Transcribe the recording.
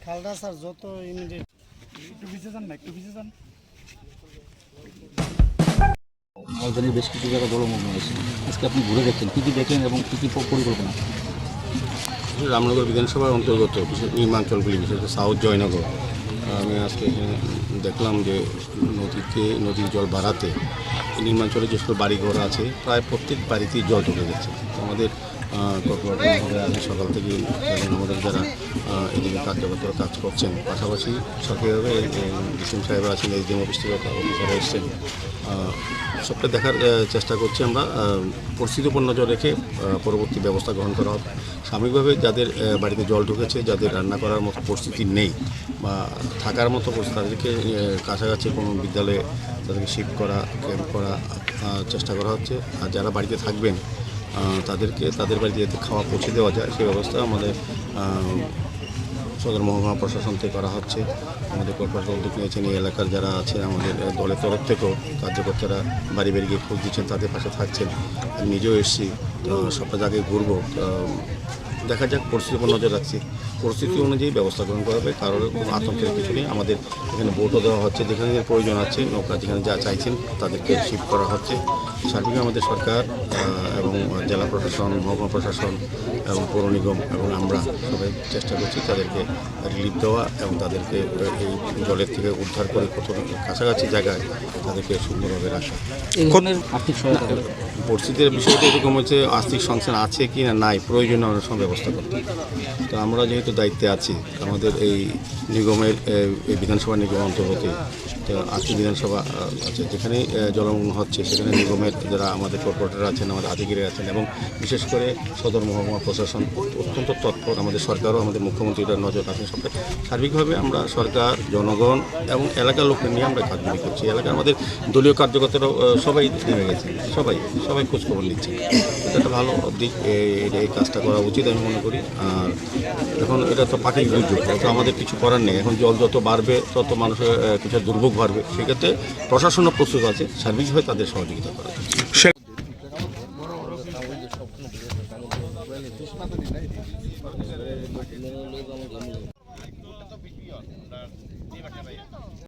খালটা স্যার যত ইমিডিয়েট একটু ভিজে যান না, একটু ভিজে যান। রাজধানীর বেশ কিছু জায়গা জলমগ্ন হয়েছে। আজকে আপনি ঘুরে দেখছেন, কী কী দেখলেন এবং কী কী পরিকল্পনা? রামনগর বিধানসভার অন্তর্গত বিশেষ নির্মাঞ্চলগুলি, বিশেষ করে সাউথ জয়নগর, আমি আজকে এখানে দেখলাম যে নদীর জল বাড়াতে নির্মাঞ্চলে যে সকল বাড়িঘর আছে প্রায় প্রত্যেক বাড়িতেই জল ঢুকে গেছে। আমাদের কর্পোরেটর আজ সকাল থেকে এবং আমাদের যারা এদিকে কার্যকর্তারা কাজ করছেন, পাশাপাশি সরকারিভাবে ডিসিএম সাহেব আছেন, এসডিএম অফিস থেকে অফিসাররা এসছেন, সবটা দেখার চেষ্টা করছি আমরা। পরিস্থিতির উপর নজর রেখে পরবর্তী ব্যবস্থা গ্রহণ করা হবে। সাময়িকভাবে যাদের বাড়িতে জল ঢুকেছে, যাদের রান্না করার মতো পরিস্থিতি নেই বা থাকার মতো পরিস্থিতি, তাদেরকে কাছাকাছি কোনো বিদ্যালয়ে তাদেরকে শিফট করা, ক্যাম্প করা চেষ্টা করা হচ্ছে। আর যারা বাড়িতে থাকবেন তাদেরকে তাদের বাড়িতে যাতে খাওয়া পৌঁছে দেওয়া যায় সেই ব্যবস্থা আমাদের সদর মহকুমা প্রশাসন থেকে করা হচ্ছে। আমাদের কর্পোরেটর উদ্যোগ নিয়েছেন, এই এলাকার যারা আছে আমাদের দলের তরফ থেকেও কার্যকর্তারা বাড়ি বাড়ি গিয়ে খোঁজ দিচ্ছেন, তাদের পাশে থাকছেন। আমি নিজেও এসেছি, সবটা জায়গায় ঘুরবো। দেখা যাক, পরিস্থিতির উপর নজর রাখছি, পরিস্থিতি অনুযায়ী ব্যবস্থা গ্রহণ করা হবে। কারোর কোনো আতঙ্কের কিছু নেই। আমাদের এখানে বোটও দেওয়া হচ্ছে, যেখানে প্রয়োজন আছে নৌকা যেখানে যা চাইছেন তাদেরকে শিফট করা হচ্ছে। সার্বিকভাবে আমাদের সরকার এবং জেলা প্রশাসন, মহকুমা প্রশাসন এবং পৌর নিগম এবং আমরা সবাই চেষ্টা করছি তাদেরকে রিলিফ দেওয়া এবং তাদেরকে এই জলের থেকে উদ্ধার করে কোথাও কাছাকাছি জায়গায় তাদেরকে সুন্দরভাবে রাখা। এই ধরনের আর্থিক সহায়তা পরিস্থিতির বিষয়টা এরকম হচ্ছে, আর্থিক সংস্থান আছে কি না নাই, প্রয়োজনীয় অনেক সময় ব্যবস্থা করতে। তো আমরা যেহেতু দায়িত্বে আছি, আমাদের এই নিগমের এই বিধানসভা নিগম অন্তর্গত আটটি বিধানসভা আছে, যেখানে জলমগ্ন হচ্ছে সেখানে নিগমের যারা আমাদের কর্পোরেটর আছেন, আমাদের আধিকারিক আছেন এবং বিশেষ করে সদর মহকুমা প্রশাসন অত্যন্ত তৎপর। আমাদের সরকারও, আমাদের মুখ্যমন্ত্রীরা নজর রাখেন। সবটা সার্বিকভাবে আমরা সরকার, জনগণ এবং এলাকার লোককে নিয়ে আমরা কাজগুলি করছি। এলাকার আমাদের দলীয় কার্যকর্তারাও সবাই নেমে গেছেন, সবাই খোঁজখবর নিচ্ছেন। এটা একটা ভালো দিক, এই কাজটা করা উচিত আমি মনে করি। আর এখন এটা তো প্রাকৃতিক দুর্যোগ, তো আমাদের কিছু করার নেই। এখন জল যত বাড়বে তত মানুষের কিছু দুর্ভোগ বাড়বে। সেক্ষেত্রে প্রশাসনও প্রস্তুত আছে সার্বিকভাবে তাদের সহযোগিতা করার জন্য।